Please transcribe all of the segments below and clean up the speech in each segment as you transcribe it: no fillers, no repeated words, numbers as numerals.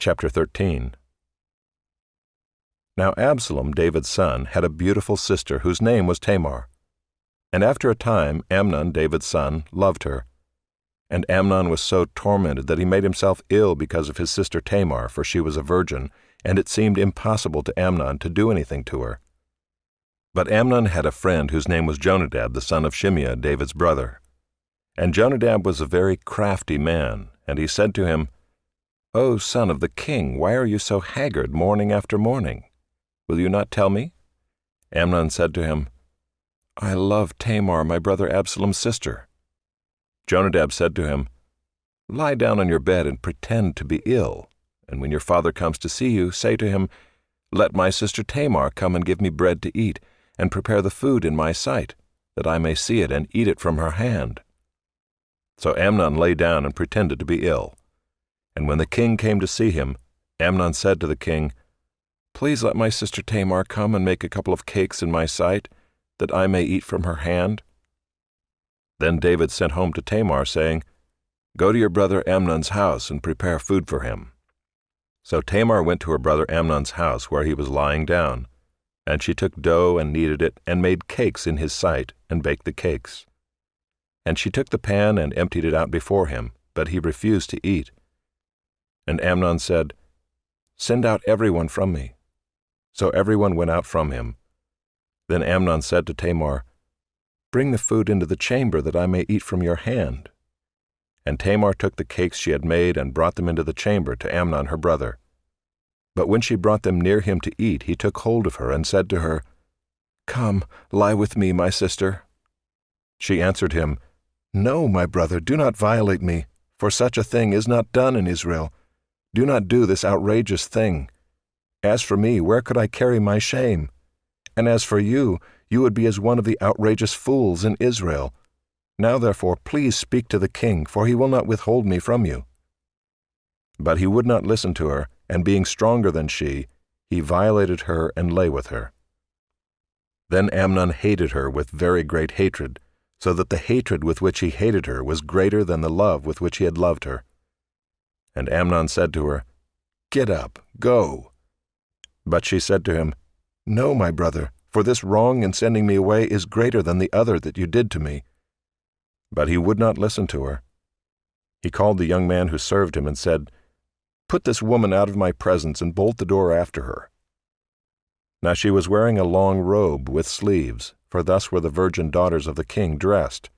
Chapter 13. Now Absalom, David's son, had a beautiful sister whose name was Tamar. And after a time Amnon, David's son, loved her. And Amnon was so tormented that he made himself ill because of his sister Tamar, for she was a virgin, and it seemed impossible to Amnon to do anything to her. But Amnon had a friend whose name was Jonadab, the son of Shimeah, David's brother. And Jonadab was a very crafty man, and he said to him, "O son of the king, why are you so haggard morning after morning? Will you not tell me?" Amnon said to him, "I love Tamar, my brother Absalom's sister." Jonadab said to him, "Lie down on your bed and pretend to be ill, and when your father comes to see you, say to him, 'Let my sister Tamar come and give me bread to eat, and prepare the food in my sight, that I may see it and eat it from her hand.'" So Amnon lay down and pretended to be ill. And when the king came to see him, Amnon said to the king, "Please let my sister Tamar come and make a couple of cakes in my sight, that I may eat from her hand." Then David sent home to Tamar, saying, "Go to your brother Amnon's house and prepare food for him." So Tamar went to her brother Amnon's house where he was lying down, and she took dough and kneaded it and made cakes in his sight and baked the cakes. And she took the pan and emptied it out before him, but he refused to eat. And Amnon said, "Send out everyone from me." So everyone went out from him. Then Amnon said to Tamar, "Bring the food into the chamber that I may eat from your hand." And Tamar took the cakes she had made and brought them into the chamber to Amnon her brother. But when she brought them near him to eat, he took hold of her and said to her, "Come, lie with me, my sister." She answered him, "No, my brother, do not violate me, for such a thing is not done in Israel. Do not do this outrageous thing. As for me, where could I carry my shame? And as for you, you would be as one of the outrageous fools in Israel. Now therefore, please speak to the king, for he will not withhold me from you." But he would not listen to her, and being stronger than she, he violated her and lay with her. Then Amnon hated her with very great hatred, so that the hatred with which he hated her was greater than the love with which he had loved her. And Amnon said to her, "Get up, go." But she said to him, "No, my brother, for this wrong in sending me away is greater than the other that you did to me." But he would not listen to her. He called the young man who served him and said, "Put this woman out of my presence and bolt the door after her." Now she was wearing a long robe with sleeves, for thus were the virgin daughters of the king dressed.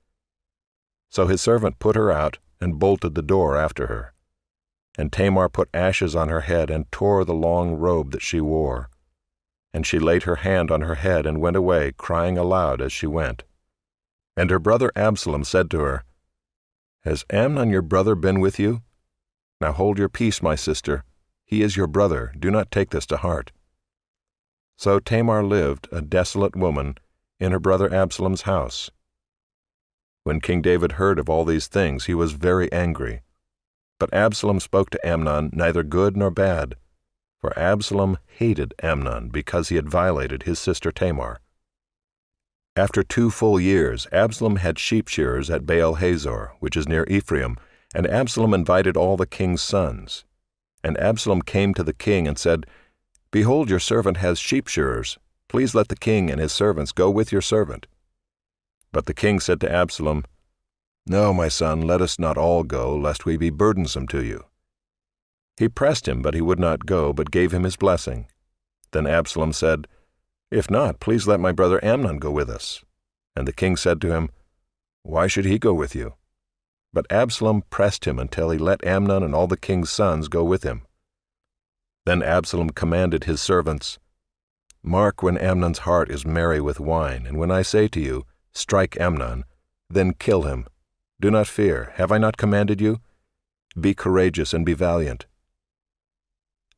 So his servant put her out and bolted the door after her. And Tamar put ashes on her head and tore the long robe that she wore. And she laid her hand on her head and went away, crying aloud as she went. And her brother Absalom said to her, "Has Amnon your brother been with you? Now hold your peace, my sister. He is your brother. Do not take this to heart." So Tamar lived, a desolate woman, in her brother Absalom's house. When King David heard of all these things, he was very angry. But Absalom spoke to Amnon neither good nor bad, for Absalom hated Amnon because he had violated his sister Tamar. After 2 full years, Absalom had sheep shearers at Baal-Hazor, which is near Ephraim, and Absalom invited all the king's sons. And Absalom came to the king and said, "Behold, your servant has sheep shearers. Please let the king and his servants go with your servant." But the king said to Absalom, "No, my son, let us not all go, lest we be burdensome to you." He pressed him, but he would not go, but gave him his blessing. Then Absalom said, "If not, please let my brother Amnon go with us." And the king said to him, "Why should he go with you?" But Absalom pressed him until he let Amnon and all the king's sons go with him. Then Absalom commanded his servants, "Mark when Amnon's heart is merry with wine, and when I say to you, 'Strike Amnon,' then kill him. Do not fear. Have I not commanded you? Be courageous and be valiant."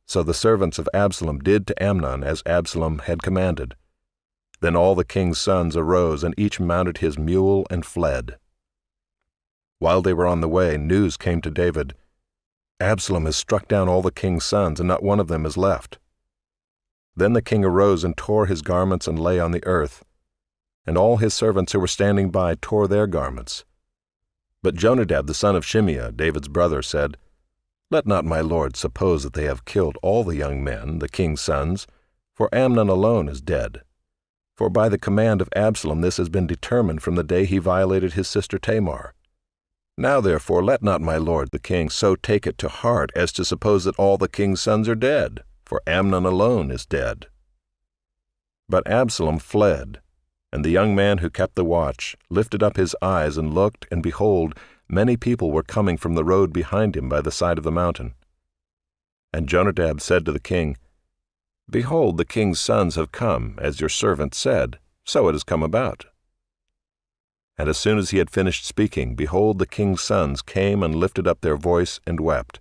So the servants of Absalom did to Amnon as Absalom had commanded. Then all the king's sons arose, and each mounted his mule and fled. While they were on the way, news came to David, "Absalom has struck down all the king's sons, and not one of them is left." Then the king arose and tore his garments and lay on the earth. And all his servants who were standing by tore their garments. But Jonadab the son of Shimeah, David's brother, said, Let not my lord suppose that they have killed all the young men, the king's sons, for Amnon alone is dead. For by the command of Absalom this has been determined from the day he violated his sister Tamar. Now therefore let not my lord the king so take it to heart as to suppose that all the king's sons are dead, for Amnon alone is dead. But Absalom fled, and the young man who kept the watch lifted up his eyes and looked, and behold, many people were coming from the road behind him by the side of the mountain. And Jonadab said to the king, Behold, the king's sons have come, as your servant said, so it has come about. And as soon as he had finished speaking, behold, the king's sons came and lifted up their voice and wept.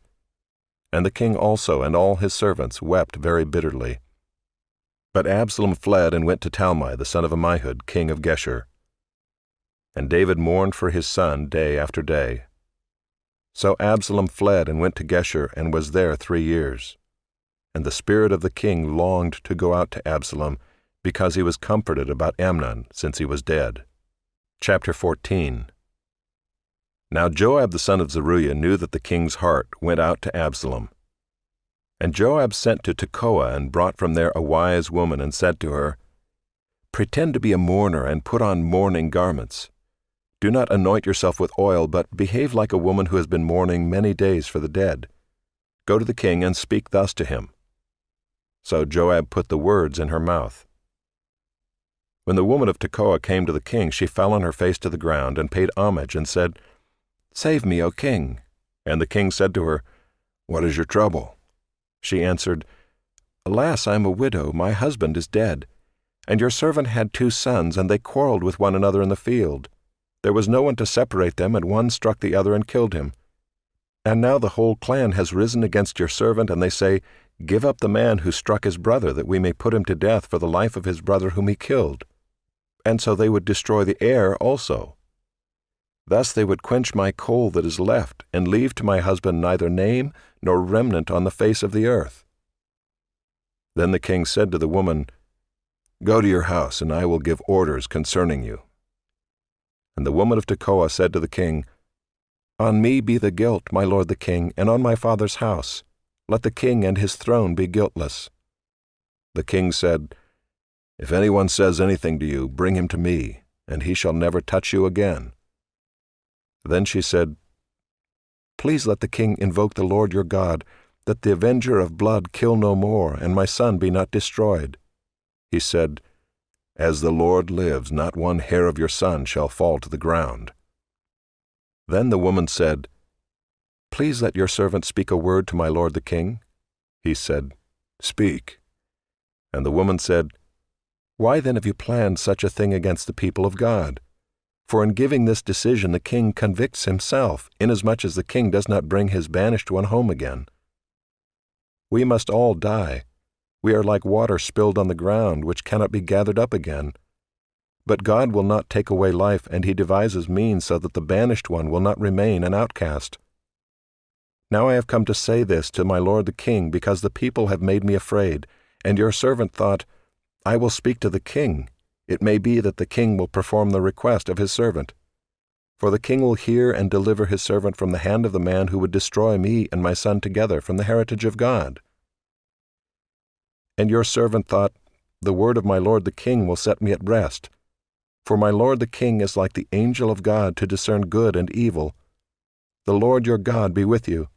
And the king also and all his servants wept very bitterly. But Absalom fled and went to Talmai, the son of Ammihud, king of Geshur. And David mourned for his son day after day. So Absalom fled and went to Geshur and was there 3 years. And the spirit of the king longed to go out to Absalom, because he was comforted about Amnon, since he was dead. Chapter 14. Now Joab the son of Zeruiah knew that the king's heart went out to Absalom. And Joab sent to Tekoa and brought from there a wise woman and said to her, Pretend to be a mourner and put on mourning garments. Do not anoint yourself with oil, but behave like a woman who has been mourning many days for the dead. Go to the king and speak thus to him. So Joab put the words in her mouth. When the woman of Tekoa came to the king, she fell on her face to the ground and paid homage and said, Save me, O king. And the king said to her, What is your trouble? She answered, Alas, I am a widow, my husband is dead. And your servant had 2 sons, and they quarreled with one another in the field. There was no one to separate them, and one struck the other and killed him. And now the whole clan has risen against your servant, and they say, Give up the man who struck his brother, that we may put him to death for the life of his brother whom he killed. And so they would destroy the heir also. Thus they would quench my coal that is left, and leave to my husband neither name nor remnant on the face of the earth. Then the king said to the woman, Go to your house, and I will give orders concerning you. And the woman of Tekoa said to the king, On me be the guilt, my lord the king, and on my father's house. Let the king and his throne be guiltless. The king said, If anyone says anything to you, bring him to me, and he shall never touch you again. Then she said, Please let the king invoke the Lord your God, that the avenger of blood kill no more, and my son be not destroyed. He said, As the Lord lives, not one hair of your son shall fall to the ground. Then the woman said, Please let your servant speak a word to my lord the king. He said, Speak. And the woman said, Why then have you planned such a thing against the people of God? For in giving this decision the king convicts himself, inasmuch as the king does not bring his banished one home again. We must all die. We are like water spilled on the ground, which cannot be gathered up again. But God will not take away life, and he devises means so that the banished one will not remain an outcast. Now I have come to say this to my lord the king, because the people have made me afraid, and your servant thought, I will speak to the king. It may be that the king will perform the request of his servant. For the king will hear and deliver his servant from the hand of the man who would destroy me and my son together from the heritage of God. And your servant thought, The word of my lord the king will set me at rest. For my lord the king is like the angel of God to discern good and evil. The Lord your God be with you.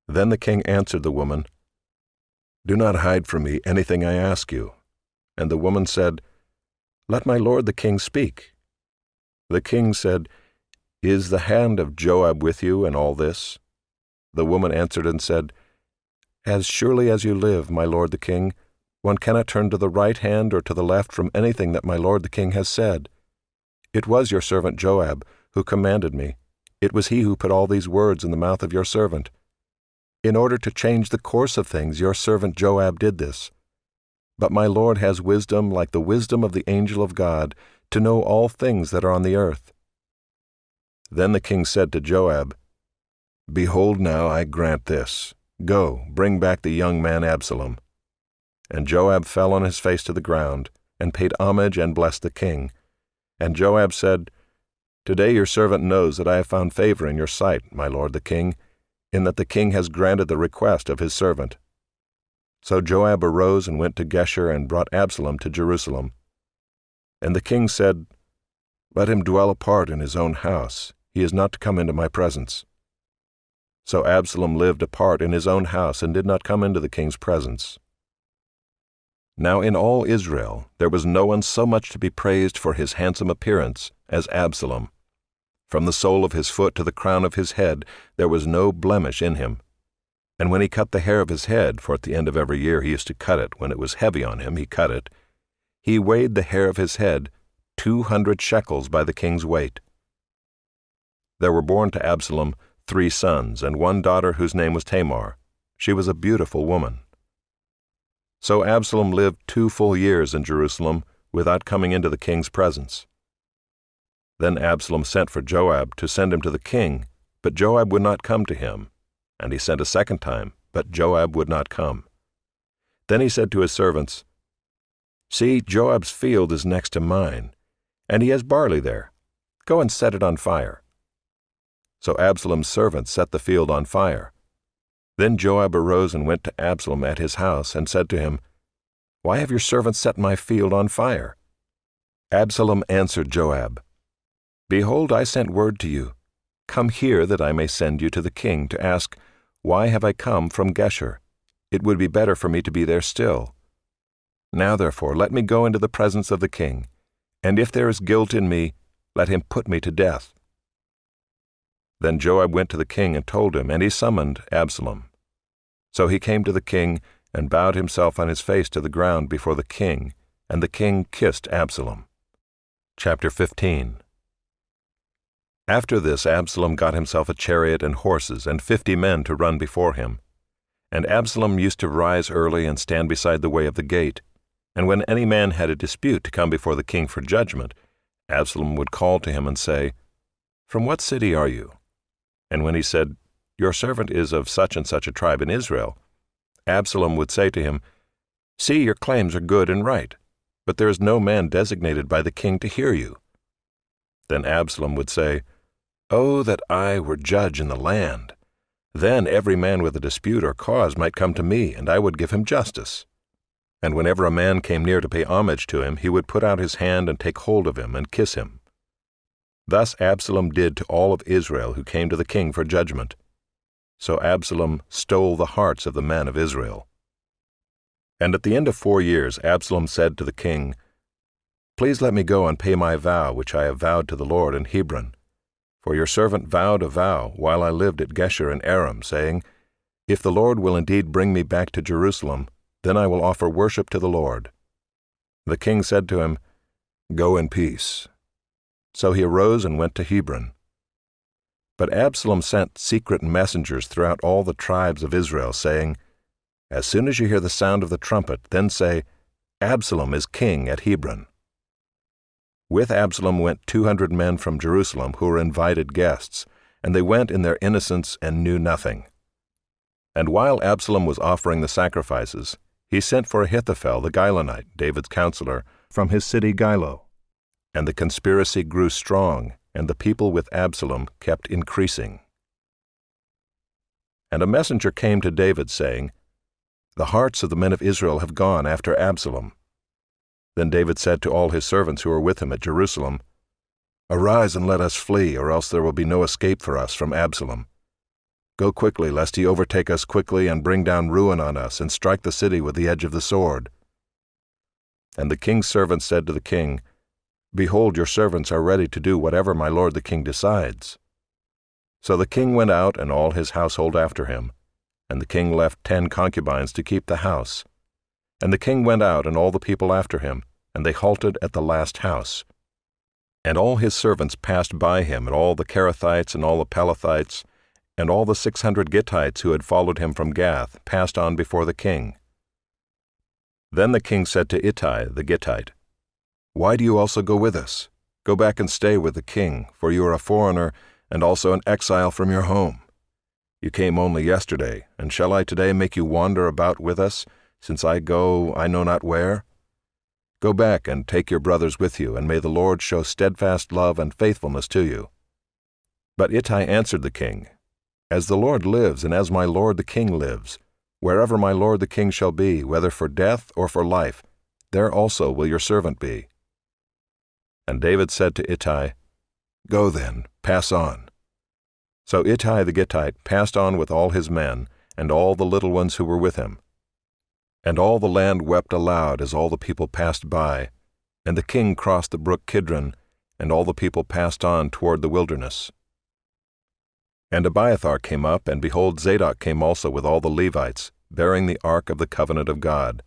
Then the king answered the woman, Do not hide from me anything I ask you. And the woman said, Let my lord the king speak. The king said, Is the hand of Joab with you in all this? The woman answered and said, As surely as you live, my lord the king, one cannot turn to the right hand or to the left from anything that my lord the king has said. It was your servant Joab who commanded me. It was he who put all these words in the mouth of your servant. In order to change the course of things, your servant Joab did this. But my lord has wisdom like the wisdom of the angel of God, to know all things that are on the earth. Then the king said to Joab, Behold now I grant this. Go, bring back the young man Absalom. And Joab fell on his face to the ground, and paid homage and blessed the king. And Joab said, Today your servant knows that I have found favor in your sight, my lord the king. in that the king has granted the request of his servant." So Joab arose and went to Geshur and brought Absalom to Jerusalem. And the king said, "Let him dwell apart in his own house. He is not to come into my presence." So Absalom lived apart in his own house and did not come into the king's presence. Now in all Israel there was no one so much to be praised for his handsome appearance as Absalom. From the sole of his foot to the crown of his head there was no blemish in him. And when he cut the hair of his head, for at the end of every year he used to cut it, when it was heavy on him he cut it, he weighed the hair of his head 200 shekels by the king's weight. There were born to Absalom 3 sons, and 1 daughter whose name was Tamar. She was a beautiful woman. So Absalom lived 2 full years in Jerusalem without coming into the king's presence. Then Absalom sent for Joab to send him to the king, but Joab would not come to him. And he sent a second time, but Joab would not come. Then he said to his servants, "See, Joab's field is next to mine, and he has barley there. Go and set it on fire." So Absalom's servants set the field on fire. Then Joab arose and went to Absalom at his house and said to him, "Why have your servants set my field on fire?" Absalom answered Joab, "Behold, I sent word to you. Come here that I may send you to the king to ask, Why have I come from Geshur? It would be better for me to be there still. Now therefore let me go into the presence of the king, and if there is guilt in me, let him put me to death." Then Joab went to the king and told him, and he summoned Absalom. So he came to the king and bowed himself on his face to the ground before the king, and the king kissed Absalom. Chapter 15. After this Absalom got himself a chariot and horses and 50 men to run before him. And Absalom used to rise early and stand beside the way of the gate. And when any man had a dispute to come before the king for judgment, Absalom would call to him and say, "From what city are you?" And when he said, "Your servant is of such and such a tribe in Israel," Absalom would say to him, "See, your claims are good and right, but there is no man designated by the king to hear you." Then Absalom would say, "Oh, that I were judge in the land! Then every man with a dispute or cause might come to me, and I would give him justice." And whenever a man came near to pay homage to him, he would put out his hand and take hold of him and kiss him. Thus Absalom did to all of Israel who came to the king for judgment. So Absalom stole the hearts of the men of Israel. And at the end of 4 years Absalom said to the king, "Please let me go and pay my vow which I have vowed to the Lord in Hebron. For your servant vowed a vow while I lived at Geshur in Aram, saying, If the Lord will indeed bring me back to Jerusalem, then I will offer worship to the Lord." The king said to him, "Go in peace." So he arose and went to Hebron. But Absalom sent secret messengers throughout all the tribes of Israel, saying, "As soon as you hear the sound of the trumpet, then say, Absalom is king at Hebron." With Absalom went 200 men from Jerusalem who were invited guests, and they went in their innocence and knew nothing. And while Absalom was offering the sacrifices, he sent for Ahithophel the Gilonite, David's counselor, from his city Gilo. And the conspiracy grew strong, and the people with Absalom kept increasing. And a messenger came to David, saying, "The hearts of the men of Israel have gone after Absalom." Then David said to all his servants who were with him at Jerusalem, "Arise and let us flee, or else there will be no escape for us from Absalom. Go quickly, lest he overtake us quickly and bring down ruin on us and strike the city with the edge of the sword." And the king's servants said to the king, "Behold, your servants are ready to do whatever my lord the king decides." So the king went out and all his household after him, and the king left 10 concubines to keep the house. And the king went out and all the people after him, and they halted at the last house. And all his servants passed by him, and all the Kerethites and all the Pelethites, and all the 600 Gittites who had followed him from Gath passed on before the king. Then the king said to Ittai the Gittite, "Why do you also go with us? Go back and stay with the king, for you are a foreigner and also an exile from your home. You came only yesterday, and shall I today make you wander about with us, since I go I know not where? Go back and take your brothers with you, and may the Lord show steadfast love and faithfulness to you." But Ittai answered the king, As the Lord lives, and as my lord the king lives, wherever my lord the king shall be, whether for death or for life, there also will your servant be. And David said to Ittai, Go then, pass on. So Ittai the Gittite passed on with all his men, and all the little ones who were with him. And all the land wept aloud as all the people passed by, and the king crossed the brook Kidron, and all the people passed on toward the wilderness. And Abiathar came up, and behold, Zadok came also with all the Levites, bearing the ark of the covenant of God.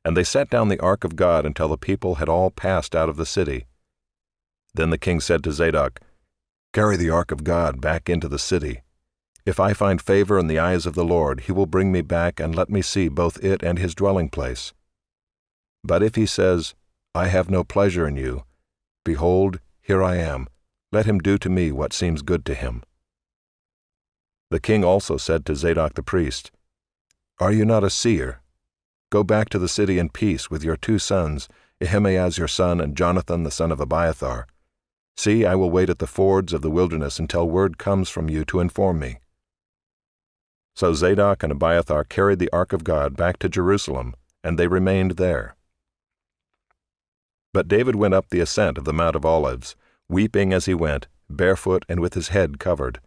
And they set down the ark of God until the people had all passed out of the city. Then the king said to Zadok, Carry the ark of God back into the city. If I find favor in the eyes of the Lord, he will bring me back and let me see both it and his dwelling place. But if he says, I have no pleasure in you, behold, here I am, let him do to me what seems good to him. The king also said to Zadok the priest, Are you not a seer? Go back to the city in peace with your 2 sons, Ahimaaz your son and Jonathan the son of Abiathar. See, I will wait at the fords of the wilderness until word comes from you to inform me. So Zadok and Abiathar carried the ark of God back to Jerusalem, and they remained there. But David went up the ascent of the Mount of Olives, weeping as he went, barefoot and with his head covered.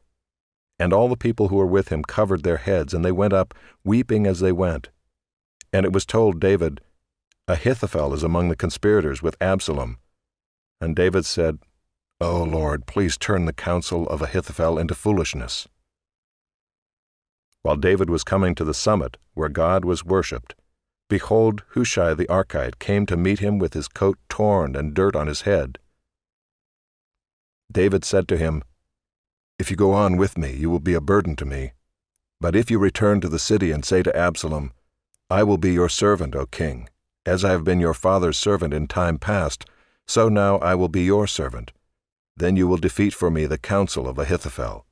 And all the people who were with him covered their heads, and they went up, weeping as they went. And it was told David, Ahithophel is among the conspirators with Absalom. And David said, O Lord, please turn the counsel of Ahithophel into foolishness. While David was coming to the summit where God was worshipped, behold, Hushai the Archite came to meet him with his coat torn and dirt on his head. David said to him, If you go on with me, you will be a burden to me. But if you return to the city and say to Absalom, I will be your servant, O king, as I have been your father's servant in time past, so now I will be your servant. Then you will defeat for me the counsel of Ahithophel.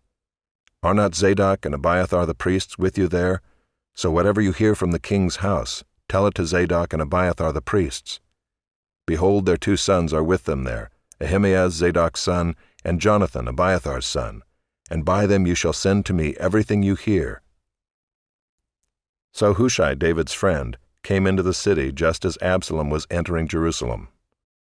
Are not Zadok and Abiathar the priests with you there? So whatever you hear from the king's house, tell it to Zadok and Abiathar the priests. Behold, their 2 sons are with them there, Ahimaaz Zadok's son, and Jonathan Abiathar's son, and by them you shall send to me everything you hear. So Hushai, David's friend, came into the city just as Absalom was entering Jerusalem.